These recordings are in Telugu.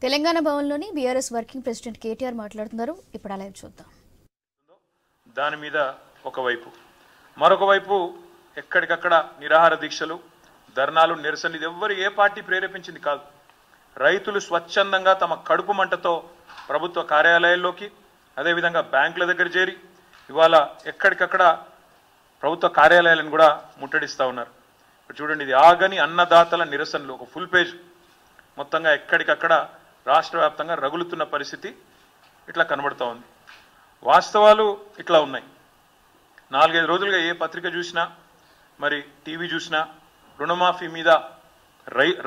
తెలంగాణ భవన్లోని బీఆర్ఎస్ వర్కింగ్ ప్రెసిడెంట్ కేటీఆర్ మాట్లాడుతున్నారు. ఇప్పుడు అలా చూద్దాం. దాని మీద ఒకవైపు మరొక వైపు ఎక్కడికక్కడ నిరాహార దీక్షలు, ధర్నాలు, నిరసనలు. ఇది ఎవ్వరు ఏ పార్టీ ప్రేరేపించింది కాదు. రైతులు స్వచ్ఛందంగా తమ కడుపు మంటతో ప్రభుత్వ కార్యాలయాల్లోకి, అదేవిధంగా బ్యాంకుల దగ్గర చేరి ఇవాళ ఎక్కడికక్కడ ప్రభుత్వ కార్యాలయాలను కూడా ముట్టడిస్తూ ఉన్నారు. ఇప్పుడు చూడండి, ఇది ఆగని అన్నదాతల నిరసనలు, ఒక ఫుల్ పేజ్ మొత్తంగా ఎక్కడికక్కడ రాష్ట్ర వ్యాప్తంగా రగులుతున్న పరిస్థితి ఇట్లా కనబడుతూ ఉంది. వాస్తవాలు ఇట్లా ఉన్నాయి. 4-5 రోజులుగా ఏ పత్రిక చూసినా, మరి టీవీ చూసినా రుణమాఫీ మీద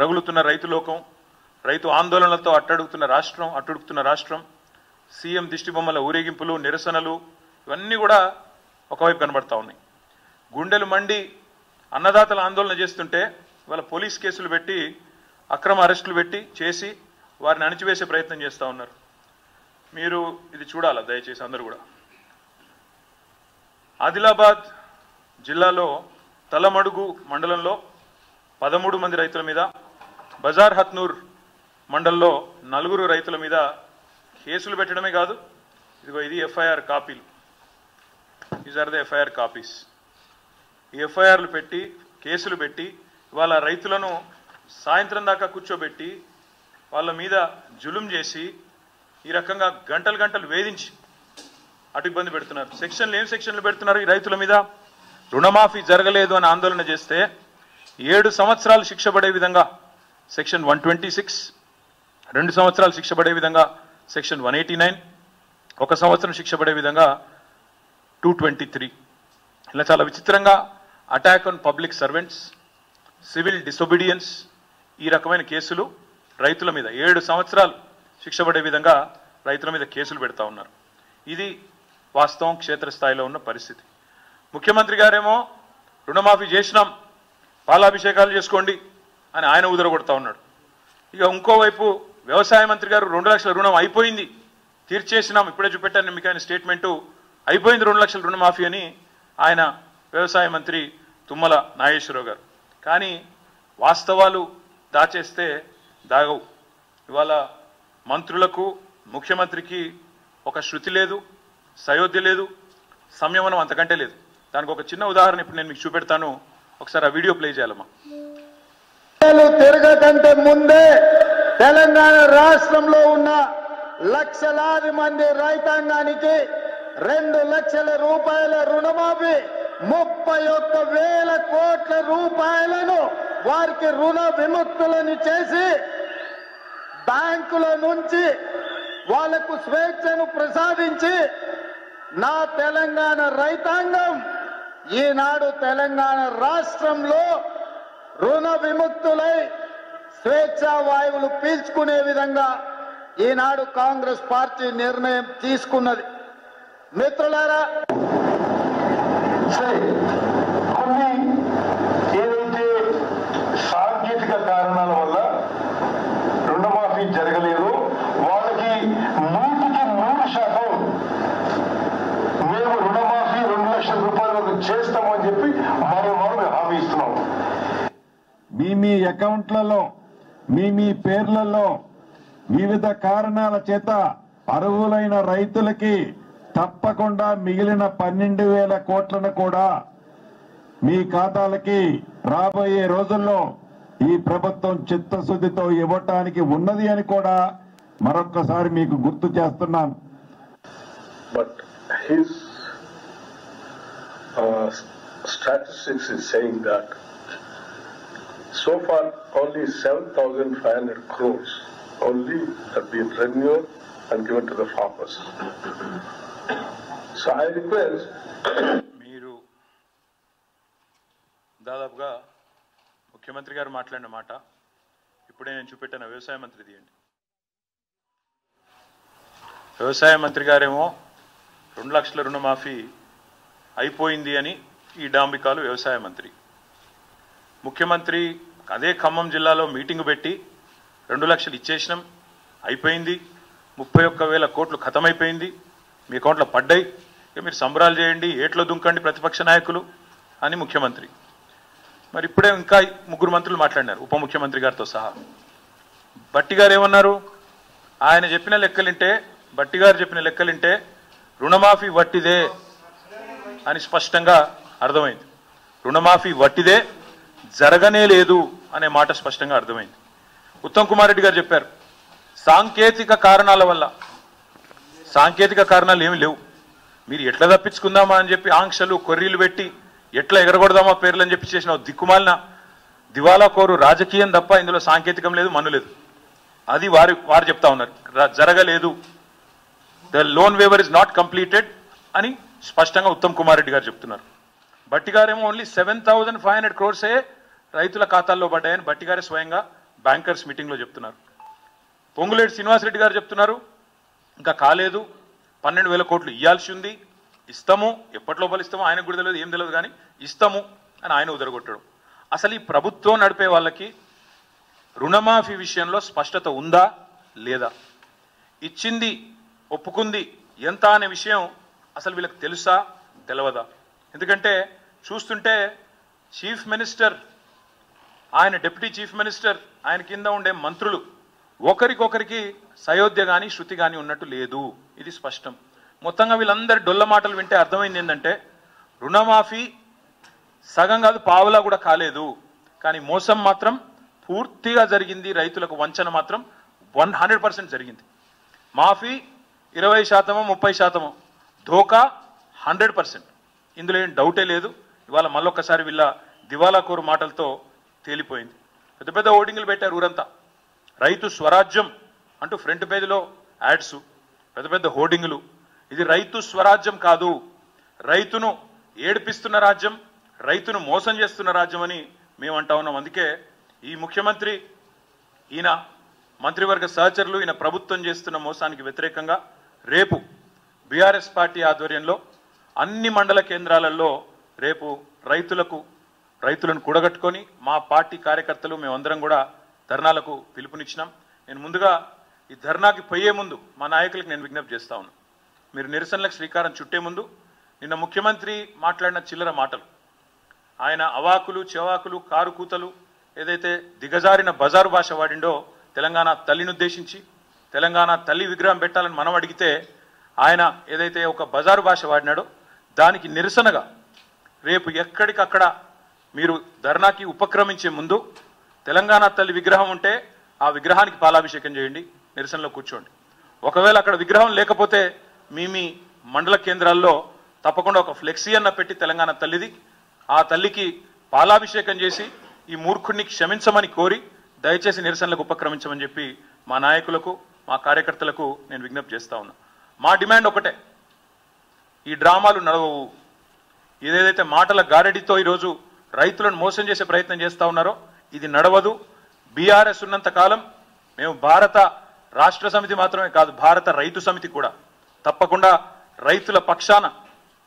రగులుతున్న రైతు లోకం, రైతు ఆందోళనలతో అట్టుడుకుతున్న రాష్ట్రం, సీఎం దిష్టిబొమ్మల ఊరేగింపులు, నిరసనలు, ఇవన్నీ కూడా ఒకవైపు కనబడతా ఉన్నాయి. గుండెలు మండి అన్నదాతల ఆందోళన చేస్తుంటే ఇవాళ పోలీస్ కేసులు పెట్టి, అక్రమ అరెస్టులు పెట్టి చేసి వారిని అణిచివేసే ప్రయత్నం చేస్తూ ఉన్నారు. మీరు ఇది చూడాలా దయచేసి అందరూ కూడా. ఆదిలాబాద్ జిల్లాలో తలమడుగు మండలంలో 13 మంది రైతుల మీద, బజార్ హత్నూర్ మండలంలో 4 రైతుల మీద కేసులు పెట్టడమే కాదు, ఇదిగో ఇది ఎఫ్ఐఆర్ కాపీలు. These are the FIR copies. ఈ ఎఫ్ఐఆర్లు పెట్టి, కేసులు పెట్టి వాళ్ళ రైతులను సాయంత్రం దాకా కూర్చోబెట్టి వాళ్ళ మీద జులుం చేసి ఈ రకంగా గంటలు గంటలు వేధించి అటు ఇబ్బంది పెడుతున్నారు. ఏం సెక్షన్లు పెడుతున్నారు ఈ రైతుల మీద? రుణమాఫీ జరగలేదు అని ఆందోళన చేస్తే 7 సంవత్సరాలు శిక్ష పడే విధంగా సెక్షన్ 126, 2 సంవత్సరాలు శిక్ష పడే విధంగా సెక్షన్ 189, 1 సంవత్సరం శిక్ష పడే విధంగా 223. ఇలా చాలా విచిత్రంగా attack on public servants, civil disobedience, ఈ రకమైన కేసులు రైతుల మీద 7 సంవత్సరాలు శిక్ష పడే విధంగా రైతుల మీద కేసులు పెడతా ఉన్నారు. ఇది వాస్తవం, క్షేత్రస్థాయిలో ఉన్న పరిస్థితి. ముఖ్యమంత్రి గారేమో రుణమాఫీ చేసినాం, పాలాభిషేకాలు చేసుకోండి అని ఆయన ఉదరగొడతా ఉన్నాడు. ఇక ఇంకోవైపు వ్యవసాయ మంత్రి గారు 2 లక్షల రుణం అయిపోయింది, తీర్చేసినాం, ఇప్పుడే చూపెట్టాను మీకు ఆయన స్టేట్మెంటు, అయిపోయింది 2 లక్షల రుణమాఫీ అని ఆయన వ్యవసాయ మంత్రి తుమ్మల నాగేశ్వరరావు గారు. కానీ వాస్తవాలు దాచేస్తే దాగవు. ఇవాళ మంత్రులకు, ముఖ్యమంత్రికి ఒక శృతి లేదు, సయోధ్య లేదు, సంయమనం అంతకంటే లేదు. దానికి ఒక చిన్న ఉదాహరణ ఇప్పుడు నేను మీకు చూపెడతాను. ఒకసారి ఆ వీడియో ప్లే చేయాలమ్మా. తిరగకంటే ముందే తెలంగాణ రాష్ట్రంలో ఉన్న లక్షలాది మంది రైతాంగానికి 2 లక్షల రూపాయల రుణమాఫీ, 31,000 కోట్ల రూపాయలను వారికి రుణ విముక్తులను చేసి బ్యాంకుల నుంచి వాళ్లకు స్వేచ్ఛను ప్రసాదించి నా తెలంగాణ రైతాంగం ఈనాడు తెలంగాణ రాష్ట్రంలో రుణ విముక్తులై స్వేచ్ఛా వాయువులు పీల్చుకునే విధంగా ఈనాడు కాంగ్రెస్ పార్టీ నిర్ణయం తీసుకున్నది. మిత్రులారా, కొన్ని ఏదైతే సాంకేతిక కారణాల వల్ల రుణమాఫీ జరగలేదు, వాళ్ళకి 100% మేము రుణమాఫీ 2 లక్షల రూపాయల వరకు చేస్తామని చెప్పి మనం హామీ ఇస్తున్నాం. మీ అకౌంట్లలో, మీ పేర్లలో వివిధ కారణాల చేత అర్హులైన రైతులకి తప్పకుండా మిగిలిన 12,000 కోట్లను కూడా మీ ఖాతాలకి రాబోయే రోజుల్లో ఈ ప్రభుత్వం చిత్తశుద్ధితో ఇవ్వటానికి ఉన్నది అని కూడా మరొక్కసారి మీకు గుర్తు చేస్తున్నాను. But his statistics is saying that so far only 7,500 crores only have been renewed and given to the farmers. So I request మీరు దాదాపుగా ముఖ్యమంత్రి గారు మాట్లాడిన మాట ఇప్పుడే నేను చూపెట్టిన వ్యవసాయ మంత్రి తీయండి. వ్యవసాయ మంత్రి గారేమో 2 లక్షల రుణమాఫీ అయిపోయింది అని ఈ డాంబికాలు వ్యవసాయ మంత్రి. ముఖ్యమంత్రి అదే ఖమ్మం జిల్లాలో మీటింగ్ పెట్టి 2 లక్షలు ఇచ్చేసినాం, అయిపోయింది, 31,000 కోట్లు ఖతమైపోయింది, మీ అకౌంట్లో పడ్డాయి, ఇక మీరు సంబరాలు చేయండి, ఏట్లో దుంకండి ప్రతిపక్ష నాయకులు అని ముఖ్యమంత్రి. మరి ఇప్పుడే ఇంకా 3 మంత్రులు మాట్లాడినారు ఉప ముఖ్యమంత్రి గారితో సహా. బట్టి గారు ఏమన్నారు? ఆయన చెప్పిన లెక్కలింటే, బట్టి గారు చెప్పిన లెక్కలింటే రుణమాఫీ వట్టిదే అని స్పష్టంగా అర్థమైంది. రుణమాఫీ వట్టిదే, జరగనే లేదు అనే మాట స్పష్టంగా అర్థమైంది. ఉత్తమ్ కుమార్ రెడ్డి గారు చెప్పారు సాంకేతిక కారణాల వల్ల. సాంకేతిక కారణాలు ఏమి లేవు. మీరు ఎట్లా తప్పించుకుందామా అని చెప్పి ఆంక్షలు కొర్రీలు పెట్టి ఎట్లా ఎగరగొడదామా పేర్లు అని చెప్పి చేసిన దిక్కుమాలిన దివాలా కోరు రాజకీయం తప్ప ఇందులో సాంకేతికం లేదు, మన్ను లేదు. అది వారు చెప్తా ఉన్నారు, జరగలేదు, the loan waiver is not completed అని స్పష్టంగా ఉత్తమ్ కుమార్ రెడ్డి గారు చెప్తున్నారు. బట్టి గారేమో ఓన్లీ 7,500 crores రైతుల ఖాతాల్లో పడ్డాయని బట్టి గారే స్వయంగా బ్యాంకర్స్ మీటింగ్లో చెప్తున్నారు. పొంగులేటి శ్రీనివాసరెడ్డి గారు చెప్తున్నారు ఇంకా కాలేదు, 12,000 కోట్లు ఇవ్వాల్సి ఉంది, ఇస్తాము, ఎప్పటి లోపల ఇస్తామో ఆయనకు కూడా తెలియదు, ఏం తెలియదు, కానీ ఇస్తాము అని ఆయన ఉదరగొట్టడం. అసలు ఈ ప్రభుత్వం నడిపే వాళ్ళకి రుణమాఫీ విషయంలో స్పష్టత ఉందా లేదా, ఇచ్చింది ఒప్పుకుంది ఎంత అనే విషయం అసలు వీళ్ళకి తెలుసా తెలియదా? ఎందుకంటే చూస్తుంటే చీఫ్ మినిస్టర్, ఆయన డిప్యూటీ చీఫ్ మినిస్టర్, ఆయన కింద ఉండే మంత్రులు ఒకరికొకరికి సయోధ్య కానీ శృతి కానీ ఉన్నట్టు లేదు, ఇది స్పష్టం. మొత్తంగా వీళ్ళందరి డొల్ల మాటలు వింటే అర్థమైంది ఏంటంటే రుణమాఫీ సగం కాదు పావులా కూడా కాలేదు, కానీ మోసం మాత్రం పూర్తిగా జరిగింది, రైతులకు వంచన మాత్రం 100% జరిగింది. మాఫీ 20%, 30%, ధోకా 100%. ఇందులో ఏం డౌటే లేదు. ఇవాళ మళ్ళొక్కసారి వీళ్ళ దివాలా కోరు మాటలతో తేలిపోయింది. పెద్ద పెద్ద హోర్డింగ్లు పెట్టారు ఊరంతా, రైతు స్వరాజ్యం అంటూ ఫ్రంట్ పేజీలో యాడ్స్, పెద్ద పెద్ద హోర్డింగులు. ఇది రైతు స్వరాజ్యం కాదు, రైతును ఏడిపిస్తున్న రాజ్యం, రైతును మోసం చేస్తున్న రాజ్యం అని మేము అంటా ఉన్నాం. అందుకే ఈ ముఖ్యమంత్రి, ఈయన మంత్రివర్గ సహచరులు, ఈయన ప్రభుత్వం చేస్తున్న మోసానికి వ్యతిరేకంగా రేపు బీఆర్ఎస్ పార్టీ ఆధ్వర్యంలో అన్ని మండల కేంద్రాలలో రేపు రైతులను కూడగట్టుకొని మా పార్టీ కార్యకర్తలు మేమందరం కూడా ధర్నాలకు పిలుపునిచ్చినాం. నేను ముందుగా ఈ ధర్నాకి పోయే ముందు మా నాయకులకు నేను విజ్ఞప్తి చేస్తా ఉన్నాను, మీరు నిరసనలకు శ్రీకారం చుట్టే ముందు నిన్న ముఖ్యమంత్రి మాట్లాడిన చిల్లర మాటలు, ఆయన అవాకులు చెవాకులు కారు కూతలు ఏదైతే దిగజారిన బజారు భాష వాడిండో తెలంగాణ తల్లిని ఉద్దేశించి, తెలంగాణ తల్లి విగ్రహం పెట్టాలని మనం అడిగితే ఆయన ఏదైతే ఒక బజారు భాష వాడినాడో దానికి నిరసనగా రేపు ఎక్కడికక్కడ మీరు ధర్నాకి ఉపక్రమించే ముందు తెలంగాణ తల్లి విగ్రహం ఉంటే ఆ విగ్రహానికి పాలాభిషేకం చేయండి, నిరసనలో కూర్చోండి. ఒకవేళ అక్కడ విగ్రహం లేకపోతే మీ మండల కేంద్రాల్లో తప్పకుండా ఒక ఫ్లెక్సీ అన్న పెట్టి తెలంగాణ తల్లిది, ఆ తల్లికి పాలాభిషేకం చేసి ఈ మూర్ఖుడిని క్షమించమని కోరి దయచేసి నిరసనలకు ఉపక్రమించమని చెప్పి మా నాయకులకు మా కార్యకర్తలకు నేను విజ్ఞప్తి చేస్తా ఉన్నా. మా డిమాండ్ ఒకటే, ఈ డ్రామాలు నడవవు. ఏదైతే మాటల గారడితో ఈరోజు రైతులను మోసం చేసే ప్రయత్నం చేస్తా ఉన్నారో ఇది నడవదు. బీఆర్ఎస్ ఉన్నంత కాలం మేము భారత రాష్ట్ర సమితి మాత్రమే కాదు, భారత రైతు సమితి కూడా తప్పకుండా రైతుల పక్షాన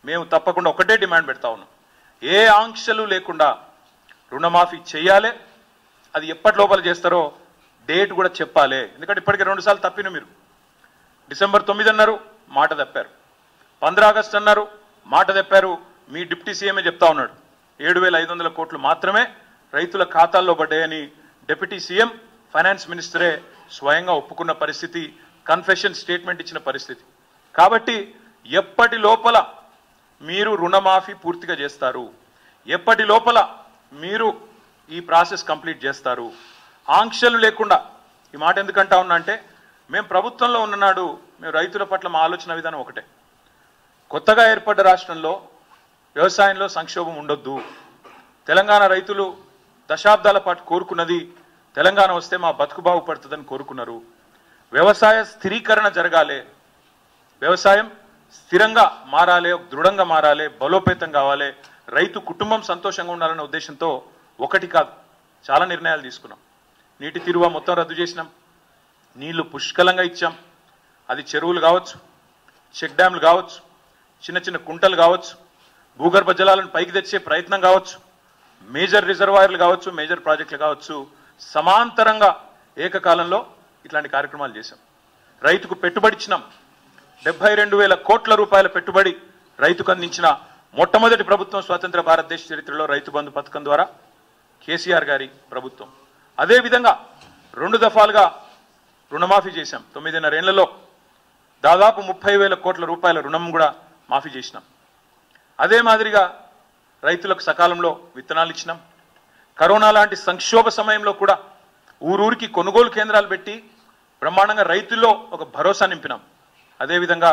మేము తప్పకుండా ఒకటే డిమాండ్ పెడతా ఉన్నాం, ఏ ఆంక్షలు లేకుండా రుణమాఫీ చేయాలి. అది ఎప్పటి లోపల చేస్తారో డేట్ కూడా చెప్పాలి. ఎందుకంటే ఇప్పటికే 2 సార్లు తప్పిన మీరు. December 9 అన్నారు, మాట తప్పారు. 15 ఆగస్టు అన్నారు, మాట తప్పారు. మీ డిప్యూటీ సీఎంఏ చెప్తా ఉన్నాడు 7,500 కోట్లు మాత్రమే రైతుల ఖాతాల్లో పడ్డాయని డిప్యూటీ సీఎం ఫైనాన్స్ మినిస్టరే స్వయంగా ఒప్పుకున్న పరిస్థితి, కన్ఫెషన్ స్టేట్మెంట్ ఇచ్చిన పరిస్థితి. కాబట్టి ఎప్పటి లోపల మీరు రుణమాఫీ పూర్తిగా చేస్తారు, ఎప్పటి లోపల మీరు ఈ ప్రాసెస్ కంప్లీట్ చేస్తారు, ఆంక్షలు లేకుండా. ఈ మాట ఎందుకంటా ఉన్నా అంటే మేము ప్రభుత్వంలో ఉన్ననాడు మేము రైతుల పట్ల మా ఆలోచన విధానం ఒకటే, కొత్తగా ఏర్పడ్డ రాష్ట్రంలో వ్యవసాయంలో సంక్షోభం ఉండొద్దు. తెలంగాణ రైతులు దశాబ్దాల పాటు కోరుకున్నది తెలంగాణ వస్తే మా బతుకు బాగుపడుతుందని కోరుకున్నారు. వ్యవసాయ స్థిరీకరణ జరగాలి, వ్యవసాయం స్థిరంగా మారాలి, దృఢంగా మారాలి, బలోపేతం కావాలి, రైతు కుటుంబం సంతోషంగా ఉండాలనే ఉద్దేశంతో ఒకటి కాదు చాలా నిర్ణయాలు తీసుకున్నాం. నీటి తీరువ మొత్తం రద్దు చేసినాం, నీళ్లు పుష్కలంగా ఇచ్చాం. అది చెరువులు కావచ్చు, చెక్ డ్యామ్లు కావచ్చు, చిన్న చిన్న కుంటలు కావచ్చు, భూగర్భ జలాలను పైకి తెచ్చే ప్రయత్నం కావచ్చు, మేజర్ రిజర్వాయర్లు కావచ్చు, మేజర్ ప్రాజెక్టులు కావచ్చు, సమాంతరంగా ఏకకాలంలో ఇట్లాంటి కార్యక్రమాలు చేశాం. రైతుకు పెట్టుబడి ఇచ్చినాం. 72,000 కోట్ల రూపాయల పెట్టుబడి రైతుకు అందించిన మొట్టమొదటి ప్రభుత్వం స్వతంత్ర భారతదేశ చరిత్రలో రైతు బంధు పథకం ద్వారా కేసీఆర్ గారి ప్రభుత్వం. అదేవిధంగా 2 దఫాలుగా రుణమాఫీ చేశాం. 9.5 ఏళ్లలో దాదాపు 30,000 కోట్ల రూపాయల రుణం కూడా మాఫీ చేసినాం. అదే మాదిరిగా రైతులకు సకాలంలో విత్తనాలు ఇచ్చినాం. కరోనా లాంటి సంక్షోభ సమయంలో కూడా ఊరూరికి కొనుగోలు కేంద్రాలు పెట్టి బ్రహ్మాండంగా రైతుల్లో ఒక భరోసా నింపినాం. అదేవిధంగా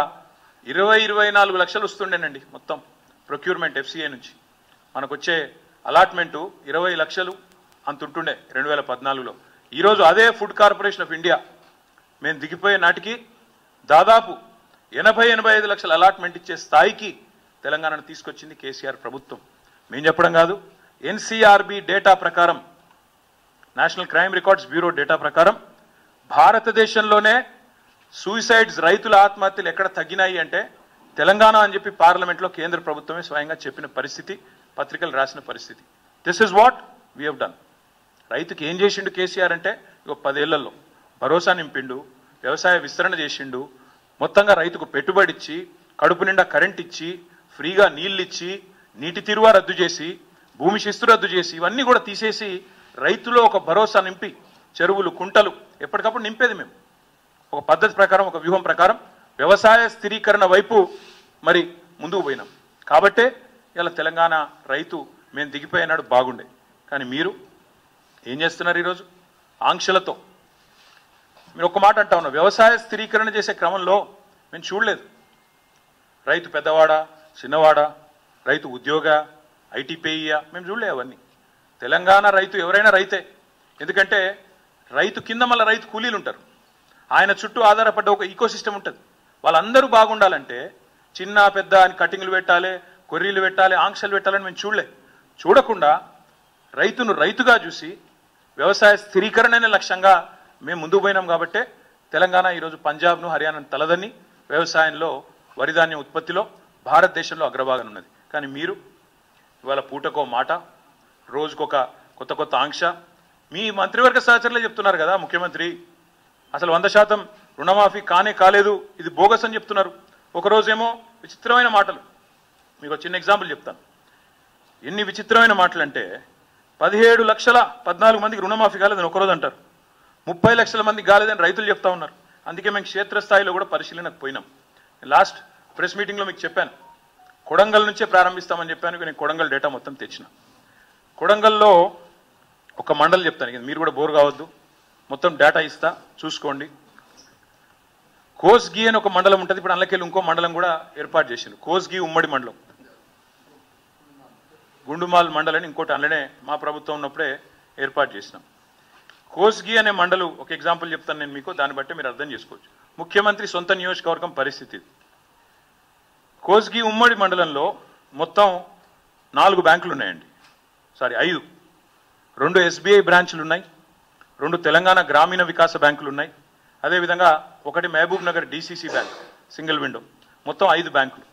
24 లక్షలు వస్తుండేనండి మొత్తం ప్రొక్యూర్మెంట్ FCA నుంచి. మనకు వచ్చే అలాట్మెంటు 20 లక్షలు అంతుంటుండే 2014లో. ఈరోజు అదే ఫుడ్ కార్పొరేషన్ ఆఫ్ ఇండియా మేము దిగిపోయే నాటికి దాదాపు 80-85 లక్షల అలాట్మెంట్ ఇచ్చే స్థాయికి తెలంగాణను తీసుకొచ్చింది కేసీఆర్ ప్రభుత్వం. మేము చెప్పడం కాదు, NCRB డేటా ప్రకారం, national crime records bureau data ప్రకారం భారతదేశంలోనే సూసైడ్స్, రైతుల ఆత్మహత్యలు ఎక్కడ తగ్గినాయి అంటే తెలంగాణ అని చెప్పి పార్లమెంట్లో కేంద్ర ప్రభుత్వమే స్వయంగా చెప్పిన పరిస్థితి, పత్రికలు రాసిన పరిస్థితి. This is what we have done. రైతుకి ఏం చేసిండు కేసీఆర్ అంటే, 10 ఏళ్లలో భరోసా నింపిండు, వ్యవసాయ విస్తరణ చేసిండు, మొత్తంగా రైతుకు పెట్టుబడి ఇచ్చి, కడుపు నిండా కరెంట్ ఇచ్చి, ఫ్రీగా నీళ్ళు ఇచ్చి, నీటి తీరువా రద్దు చేసి, భూమి శిస్తు రద్దు చేసి, ఇవన్నీ కూడా తీసేసి రైతులో ఒక భరోసా నింపి, చెరువులు, కుంటలు ఎప్పటికప్పుడు నింపేది మేము. ఒక పద్ధతి ప్రకారం, ఒక వ్యూహం ప్రకారం వ్యవసాయ స్థిరీకరణ వైపు మరి ముందుకు పోయినాం. కాబట్టే ఇలా తెలంగాణ రైతు మేము దిగిపోయినాడు బాగుండే. కానీ మీరు ఏం చేస్తున్నారు ఈరోజు? ఆంక్షలతో మీరు ఒక్క మాట అంటా ఉన్నారు, వ్యవసాయ స్థిరీకరణ చేసే క్రమంలో మేము చూడలేదు. రైతు పెద్దవాడా, చిన్నవాడా, రైతు ఉద్యోగ, ఐటీ పేయ్యా, మేము చూడలేదు అవన్నీ. తెలంగాణ రైతు ఎవరైనా రైతే. ఎందుకంటే రైతు కింద మళ్ళీ రైతు కూలీలు ఉంటారు. ఆయన చుట్టూ ఆధారపడ్డ ఒక ఈకో సిస్టమ్ ఉంటుంది. వాళ్ళందరూ బాగుండాలంటే చిన్న పెద్ద అని కటింగ్లు పెట్టాలి, కొర్రీలు పెట్టాలి, ఆంక్షలు పెట్టాలని మేము చూడకుండా రైతును రైతుగా చూసి వ్యవసాయ స్థిరీకరణనే లక్ష్యంగా మేము ముందుకు పోయినాం. కాబట్టే తెలంగాణ ఈరోజు పంజాబ్ను, హర్యానాను తలదన్ని వ్యవసాయంలో, వరిధాన్యం ఉత్పత్తిలో భారతదేశంలో అగ్రభాగం ఉన్నది. కానీ మీరు ఇవాళ పూటకో మాట, రోజుకొక కొత్త ఆంక్ష. మీ మంత్రివర్గ సహచరులే చెప్తున్నారు కదా, ముఖ్యమంత్రి అసలు 100% రుణమాఫీ కాలేదు, ఇది బోగస్ అని చెప్తున్నారు. ఒకరోజేమో విచిత్రమైన మాటలు. మీకు ఒక చిన్న ఎగ్జాంపుల్ చెప్తాను. ఎన్ని విచిత్రమైన మాటలు అంటే, 14 మందికి రుణమాఫీ కాలేదని ఒకరోజు అంటారు, 30 లక్షల మందికి కాలేదని రైతులు చెప్తా ఉన్నారు. అందుకే మేము క్షేత్రస్థాయిలో కూడా పరిశీలనకు పోయినాం. లాస్ట్ ప్రెస్ మీటింగ్లో మీకు చెప్పాను, కొడంగల్ నుంచే ప్రారంభిస్తామని చెప్పాను. నేను కొడంగల్ డేటా మొత్తం తెచ్చిన. కొడంగల్లో ఒక మండలి చెప్తాను, మీరు కూడా బోర్ కావద్దు, మొత్తం డేటా ఇస్తా చూసుకోండి. కోస్గి అని ఒక మండలం ఉంటుంది. ఇప్పుడు అందులోకెళ్ళి ఇంకో మండలం కూడా ఏర్పాటు చేసింది, కోస్గి ఉమ్మడి మండలం. గుండుమాల్ మండలని ఇంకోటి అందులోనే మా ప్రభుత్వం ఉన్నప్పుడే ఏర్పాటు చేసినాం. కోస్గి అనే మండలం ఒక ఎగ్జాంపుల్ చెప్తాను నేను మీకు, దాన్ని బట్టి మీరు అర్థం చేసుకోవచ్చు. ముఖ్యమంత్రి సొంత నియోజకవర్గం పరిస్థితి. కోస్గి ఉమ్మడి మండలంలో మొత్తం 4 బ్యాంకులు ఉన్నాయండి. 5. 2 SBI బ్రాంచ్లు ఉన్నాయి, 2 తెలంగాణ గ్రామీణ వికాస బ్యాంకులు ఉన్నాయి, అదేవిధంగా 1 Mahabubnagar DCC bank single window. మొత్తం 5 బ్యాంకులు.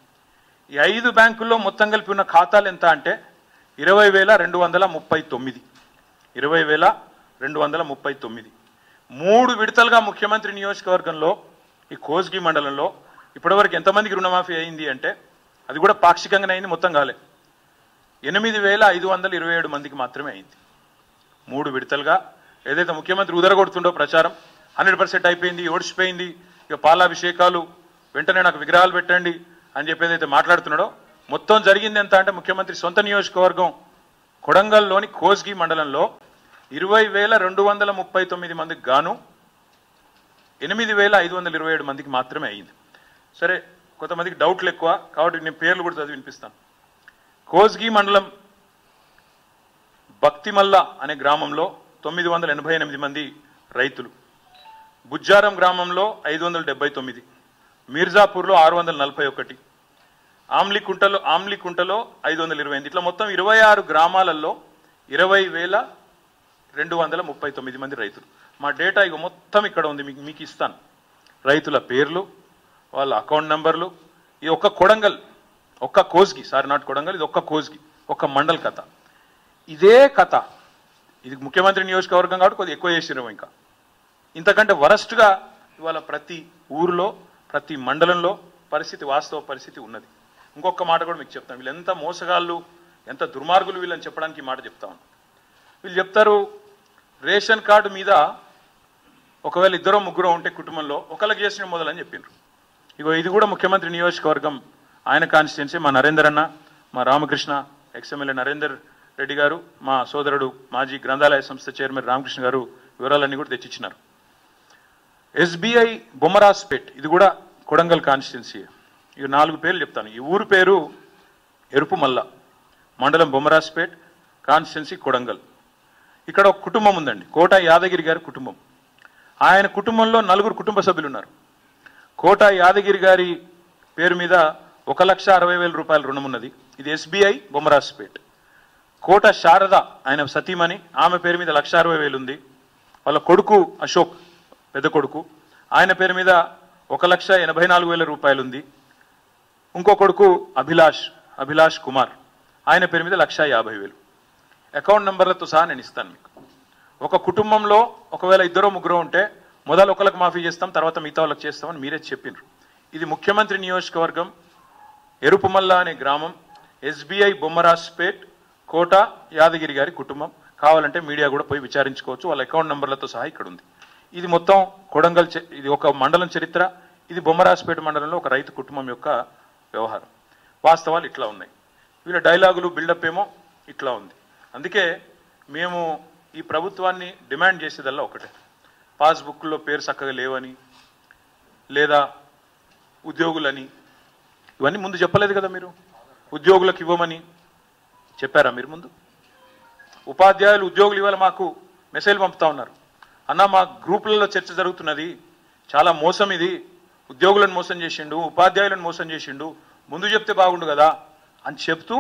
ఈ 5 బ్యాంకుల్లో మొత్తం కలిపి ఉన్న ఖాతాలు ఎంత అంటే 20,239. 20,239. 3 విడతలుగా ముఖ్యమంత్రి నియోజకవర్గంలో ఈ కోస్గి మండలంలో ఇప్పటివరకు ఎంతమందికి రుణమాఫీ అయింది అంటే, అది కూడా పాక్షికంగానే అయింది, మొత్తం కాలే. 8,527 మందికి మాత్రమే అయింది. 3 విడతలుగా. ఏదైతే ముఖ్యమంత్రి ఉదరగొడుతుండో ప్రచారం 100% అయిపోయింది, ఓడిచిపోయింది, ఇక పాలాభిషేకాలు, వెంటనే నాకు విగ్రహాలు పెట్టండి అని చెప్పి ఏదైతే మాట్లాడుతున్నాడో, మొత్తం జరిగింది ఎంత అంటే ముఖ్యమంత్రి సొంత నియోజకవర్గం కొడంగల్లోని కోస్గి మండలంలో 20,239 మందికి గాను 8,527 మందికి మాత్రమే అయింది. సరే, కొంతమందికి డౌట్లు ఎక్కువ కాబట్టి నేను పేర్లు కూడా చదివి వినిపిస్తాను. కోస్గి మండలం భక్తిమల్ల అనే గ్రామంలో 988 మంది రైతులు, బుజ్జారం గ్రామంలో 579, మీర్జాపూర్లో 641, ఆమ్లికుంటలో 528. ఇట్లా మొత్తం 26 గ్రామాలలో 20,239 మంది రైతులు. మా డేటా ఇక మొత్తం ఇక్కడ ఉంది, మీకు ఇస్తాను. రైతుల పేర్లు, వాళ్ళ అకౌంట్ నెంబర్లు. ఇది ఒక్క కొడంగల్, ఒక్క కోస్గి, నాట్ కొడంగల్, ఇది ఒక్క కోస్గి, ఒక్క మండల్ కథ. ఇదే కథ, ఇది ముఖ్యమంత్రి నియోజకవర్గం కాబట్టి కొద్దిగా ఎక్కువ చేసినాము. ఇంకా ఇంతకంటే వరస్ట్గా ఇవాళ ప్రతి ఊరిలో, ప్రతి మండలంలో పరిస్థితి, వాస్తవ పరిస్థితి ఉన్నది. ఇంకొక మాట కూడా మీకు చెప్తాను. వీళ్ళు ఎంత మోసగాళ్ళు, ఎంత దుర్మార్గులు వీళ్ళని చెప్పడానికి ఈ మాట చెప్తా ఉన్నాను. వీళ్ళు చెప్తారు, రేషన్ కార్డు మీద ఒకవేళ ఇద్దరో ముగ్గురో ఉంటే కుటుంబంలో ఒకళ్ళకి చేసిన మొదలని చెప్పిండ్రు. ఇగో ఇది కూడా ముఖ్యమంత్రి నియోజకవర్గం, ఆయన కాన్స్టిట్యున్సీ. మా నరేందర్ అన్న, మా రామకృష్ణ, ఎక్స్ఎమ్మెల్యే నరేందర్ రెడ్డి గారు, మా సోదరుడు మాజీ గ్రంథాలయ సంస్థ చైర్మన్ రామకృష్ణ గారు వివరాలన్నీ కూడా తెచ్చిచ్చినారు. ఎస్బీఐ బొమ్మరాజ్పేట్, ఇది కూడా కొడంగల్ కాన్స్టిట్యున్సీ. ఇక 4 పేర్లు చెప్తాను. ఈ ఊరు పేరు ఎరుపుమల్ల, మండలం బొమ్మరాజ్పేట్, కాన్స్టిట్యున్సీ కొడంగల్. ఇక్కడ ఒక కుటుంబం ఉందండి, కోట యాదగిరి గారి కుటుంబం. ఆయన కుటుంబంలో 4 కుటుంబ సభ్యులు ఉన్నారు. కోట యాదగిరి గారి పేరు మీద 1,60,000 రూపాయల రుణం ఉన్నది. ఇది ఎస్బీఐ బొమ్మరాజ్పేట్. కోట శారద, ఆయన సతీమణి, ఆమె పేరు మీద 1,60,000 ఉంది. వాళ్ళ కొడుకు అశోక్, పెద్ద కొడుకు, ఆయన పేరు మీద 1,84,000 రూపాయలు ఉంది. ఇంకో కొడుకు అభిలాష్ కుమార్, ఆయన పేరు మీద 1,50,000. అకౌంట్ నెంబర్లతో సహా నేను ఇస్తాను మీకు. ఒక కుటుంబంలో ఒకవేళ ఇద్దరో ముగ్గురో ఉంటే మొదలు ఒకరికి మాఫీ చేస్తాం, తర్వాత మిగతా వాళ్ళకి చేస్తామని మీరే చెప్పినారు. ఇది ముఖ్యమంత్రి నియోజకవర్గం, ఎరుపుమల్ల అనే గ్రామం, ఎస్బీఐ బొమ్మరాజ్పేట్, కోట యాదగిరి గారి కుటుంబం. కావాలంటే మీడియా కూడా పోయి విచారించుకోవచ్చు, వాళ్ళ అకౌంట్ నెంబర్లతో సహా ఇక్కడ ఉంది. ఇది మొత్తం కొడంగల్, ఇది ఒక మండలం చరిత్ర. ఇది బొమ్మరాజ్పేట మండలంలో ఒక రైతు కుటుంబం యొక్క వ్యవహారం. వాస్తవాలు ఇట్లా ఉన్నాయి. వీళ్ళ డైలాగులు, బిల్డప్ ఏమో ఇట్లా ఉంది. అందుకే మేము ఈ ప్రభుత్వాన్ని డిమాండ్ చేసేదల్లా ఒకటే, పాస్బుక్లో పేరు చక్కగా లేవని, లేదా ఉద్యోగులని, ఇవన్నీ ముందు చెప్పలేదు కదా మీరు. ఉద్యోగులకు ఇవ్వమని చెప్పారా మీరు ముందు? ఉపాధ్యాయులు, ఉద్యోగులు ఇవాళ మాకు మెసేజ్ పంపుతా ఉన్నారు, అన్న మా గ్రూపులలో చర్చ జరుగుతున్నది, చాలా మోసం ఇది, ఉద్యోగులను మోసం చేసిండు, ఉపాధ్యాయులను మోసం చేసిండు, ముందు చెప్తే బాగుండు కదా అని చెప్తూ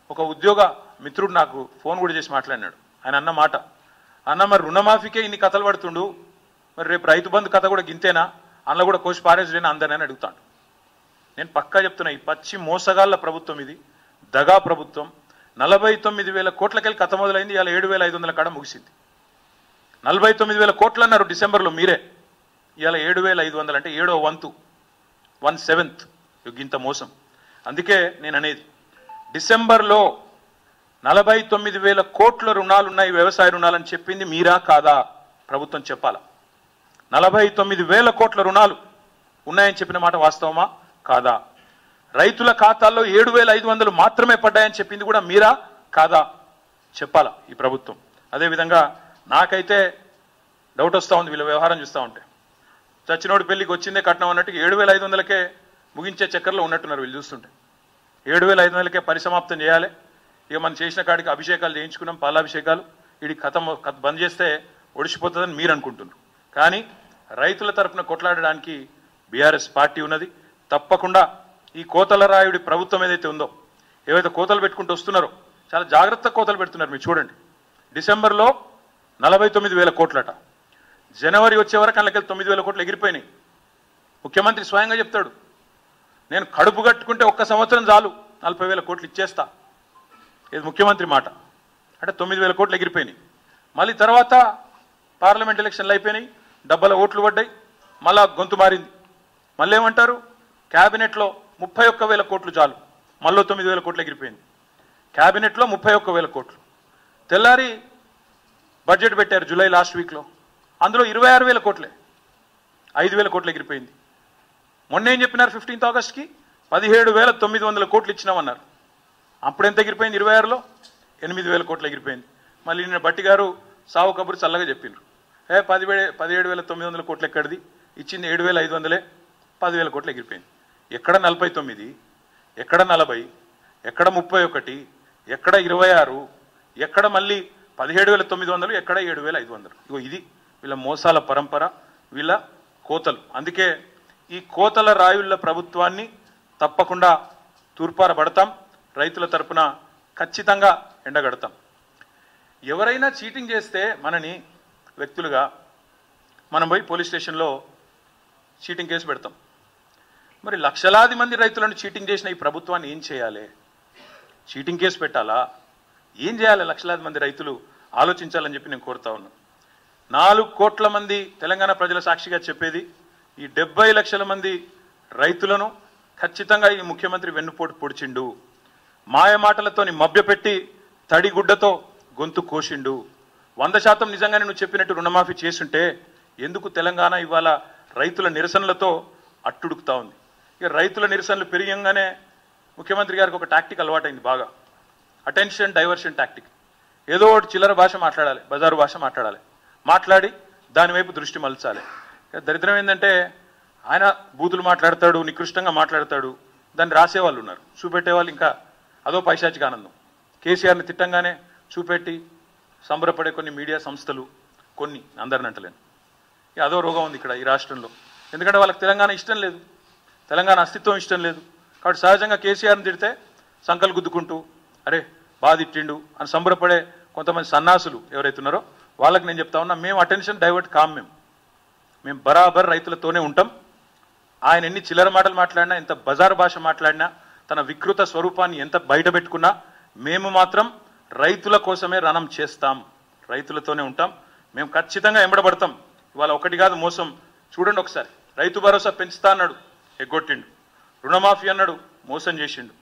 ఒక ఉద్యోగ మిత్రుడు నాకు ఫోన్ కూడా చేసి మాట్లాడినాడు. ఆయన అన్న మాట, అన్న మరి రుణమాఫీకే ఇన్ని కథలు పడుతుండు, మరి రేపు రైతు బంధు కథ కూడా గింతేనా, అందులో కూడా కోసి పారేసుడేనా అందరినీ అడుగుతాడు. నేను పక్కా చెప్తున్నా, ఈ పచ్చి మోసగాళ్ల ప్రభుత్వం ఇది, దగా ప్రభుత్వం. 49,000 కోట్లకెళ్ళి కథ మొదలైంది, ఇలా 7,500 కాడ ముగిసింది. 49,000 కోట్లు అన్నారు డిసెంబర్లో మీరే, ఇవాళ 7,500 అంటే 7వ వంతు, 1/7 ఇంత మోసం. అందుకే నేను అనేది, డిసెంబర్లో 49,000 కోట్ల రుణాలు ఉన్నాయి, వ్యవసాయ రుణాలని చెప్పింది మీరా కాదా? ప్రభుత్వం చెప్పాలా. 49,000 కోట్ల రుణాలు ఉన్నాయని చెప్పిన మాట వాస్తవమా కాదా? రైతుల ఖాతాల్లో 7,500 మాత్రమే పడ్డాయని చెప్పింది కూడా మీరా కాదా? చెప్పాలా ఈ ప్రభుత్వం. అదేవిధంగా నాకైతే డౌట్ వస్తూ ఉంది వీళ్ళ వ్యవహారం చూస్తూ ఉంటే. చచ్చినోడి పెళ్లికి వచ్చిందే కట్నం అన్నట్టు 7,500కే ముగించే చక్కర్లో ఉన్నట్టున్నారు వీళ్ళు చూస్తుంటే. 7,500కే పరిసమాప్తం చేయాలి. ఇక మనం చేసిన కాడికి అభిషేకాలు చేయించుకున్నాం, పాలాభిషేకాలు, ఇది కథ బంద్ చేస్తే ఒడిచిపోతుందని మీరు అనుకుంటున్నారు. కానీ రైతుల తరఫున కొట్లాడడానికి బీఆర్ఎస్ పార్టీ ఉన్నది. తప్పకుండా ఈ కోతల రాయుడి ప్రభుత్వం ఏదైతే ఉందో, ఏవైతే కోతలు పెట్టుకుంటూ వస్తున్నారో చాలా జాగ్రత్త కోతలు పెడుతున్నారు. మీరు చూడండి, డిసెంబర్లో 49,000 కోట్లట, జనవరి వచ్చే వరకు అందులోకి 9,000 కోట్లు ఎగిరిపోయినాయి. ముఖ్యమంత్రి స్వయంగా చెప్తాడు, నేను కడుపు కట్టుకుంటే ఒక్క సంవత్సరం చాలు 40,000 కోట్లు ఇచ్చేస్తా. ఇది ముఖ్యమంత్రి మాట. అంటే 9,000 కోట్లు ఎగిరిపోయినాయి. మళ్ళీ తర్వాత పార్లమెంట్ ఎలక్షన్లు అయిపోయినాయి, డబ్బల ఓట్లు పడ్డాయి, మళ్ళా గొంతు మారింది. మళ్ళీ ఏమంటారు, క్యాబినెట్లో 31,000 కోట్లు చాలు, మళ్ళీ 9,000 కోట్లు ఎగిరిపోయింది. క్యాబినెట్లో 31,000 కోట్లు. తెల్లారి బడ్జెట్ పెట్టారు జూలై లాస్ట్ వీక్లో, అందులో 26,000 కోట్లే, 5,000 కోట్లు ఎగిరిపోయింది. మొన్న ఏం చెప్పినారు, 15th ఆగస్ట్కి 17,900 కోట్లు ఇచ్చినామన్నారు. అప్పుడు ఎంత ఎగిరిపోయింది? 26లో 8,000 కోట్లు ఎగిరిపోయింది. మళ్ళీ నిన్న బట్టి గారు సావు కబురు చల్లగా చెప్పిండ్రు, 17,900 కోట్లు ఎక్కడిది, ఇచ్చింది 7,500, 10,000 కోట్లు ఎగిరిపోయింది. ఎక్కడ 49, ఎక్కడ 40, ఎక్కడ 31, ఎక్కడ 26, ఎక్కడ మళ్ళీ 17,900, ఎక్కడ 7,500. ఇగో ఇది వీళ్ళ మోసాల పరంపర, వీళ్ళ కోతలు. అందుకే ఈ కోతల రాయుళ్ల ప్రభుత్వాన్ని తప్పకుండా తూర్పారబడతాం, రైతుల తరపున ఖచ్చితంగా ఎండగడతాం. ఎవరైనా చీటింగ్ చేస్తే మనని వ్యక్తులుగా మనం పోయి పోలీస్ స్టేషన్లో చీటింగ్ కేసు పెడతాం. మరి లక్షలాది మంది రైతులను చీటింగ్ చేసిన ఈ ప్రభుత్వాన్ని ఏం చేయాలి? చీటింగ్ కేసు పెట్టాలా? ఏం చేయాలి? లక్షలాది మంది రైతులు ఆలోచించాలని చెప్పి నేను కోరుతా ఉన్నాను. 4 కోట్ల మంది తెలంగాణ ప్రజల సాక్షిగా చెప్పేది, ఈ 70 లక్షల మంది రైతులను ఖచ్చితంగా ఈ ముఖ్యమంత్రి వెన్నుపోటు పొడిచిండు, మాయ మాటలతోని మభ్యపెట్టి తడిగుడ్డతో గొంతు కోసిండు. 100% నిజంగానే నువ్వు చెప్పినట్టు రుణమాఫీ చేసుంటే ఎందుకు తెలంగాణ ఇవాళ రైతుల నిరసనలతో అట్టుడుకుతా ఉంది. ఇక రైతుల నిరసనలు పెరిగంగానే ముఖ్యమంత్రి గారికి ఒక టాక్టిక్ అలవాటైంది బాగా, అటెన్షన్ డైవర్షన్ టాక్టిక్. ఏదో ఒకటి చిల్లర భాష మాట్లాడాలి, బజారు భాష మాట్లాడాలి, మాట్లాడి దాని వైపు దృష్టి మలచాలి. దరిద్రం ఏంటంటే ఆయన బూతులు మాట్లాడతాడు, నికృష్టంగా మాట్లాడతాడు, దాన్ని రాసేవాళ్ళు ఉన్నారు, చూపెట్టేవాళ్ళు ఇంకా అదో పైశాచిక ఆనందం. కేసీఆర్ని తిట్టంగానే చూపెట్టి సంబరపడే కొన్ని మీడియా సంస్థలు, కొన్ని అందరిని అంటలేను, అదో రోగం ఉంది ఇక్కడ ఈ రాష్ట్రంలో. ఎందుకంటే వాళ్ళకి తెలంగాణ ఇష్టం లేదు, తెలంగాణ అస్తిత్వం ఇష్టం లేదు. కాబట్టి సహజంగా కేసీఆర్ని తిడితే సంకలు గుద్దుకుంటూ అరే బాగా తిట్టిండు అని సంబరపడే కొంతమంది సన్నాసులు ఎవరైతే ఉన్నారో వాళ్ళకి నేను చెప్తా ఉన్నా, మేము అటెన్షన్ డైవర్ట్ కాం, మేము బరాబర్ రైతులతోనే ఉంటాం. ఆయన ఎన్ని చిల్లర మాటలు మాట్లాడినా, ఎంత బజారు భాష మాట్లాడినా, తన వికృత స్వరూపాన్ని ఎంత బయట పెట్టుకున్నా మేము మాత్రం రైతుల కోసమే రణం చేస్తాం, రైతులతోనే ఉంటాం. మేము ఖచ్చితంగా ఎంబడబడతాం. ఇవాళ ఒకటి కాదు మోసం, చూడండి ఒకసారి. రైతు భరోసా పెంచుతా అన్నాడు, ఎగ్గొట్టిండు. రుణమాఫీ అన్నాడు, మోసం చేసిండు.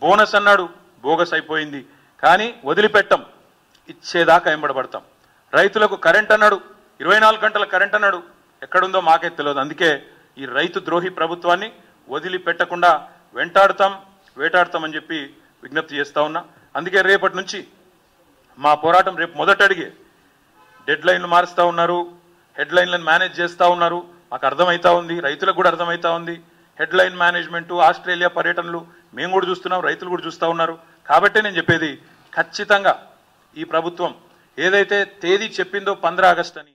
బోనస్ అన్నాడు, బోగస్ అయిపోయింది. కానీ వదిలిపెట్టం, ఇచ్చేదాకా ఎంబడబడతాం. రైతులకు కరెంట్ అన్నాడు, 24 గంటల కరెంట్ అన్నాడు, ఎక్కడుందో మాకే తెలియదు. అందుకే ఈ రైతు ద్రోహి ప్రభుత్వాన్ని వదిలిపెట్టకుండా వెంటాడుతాం, వేటాడుతామని చెప్పి విజ్ఞప్తి చేస్తా ఉన్నా. అందుకే రేపటి నుంచి మా పోరాటం రేపు మొదట అడిగే డెడ్ లైన్లు మారుస్తూ ఉన్నారు, హెడ్ లైన్లను మేనేజ్ చేస్తూ ఉన్నారు. మాకు అర్థమవుతా ఉంది, రైతులకు కూడా అర్థమవుతా ఉంది. హెడ్ లైన్ మేనేజ్మెంట్, ఆస్ట్రేలియా పర్యటనలు మేము కూడా చూస్తున్నాం, రైతులు కూడా చూస్తూ ఉన్నారు. కాబట్టే నేను చెప్పేది, ఖచ్చితంగా ఈ ప్రభుత్వం ఏదైతే తేదీ చెప్పిందో 15 ఆగస్టు అని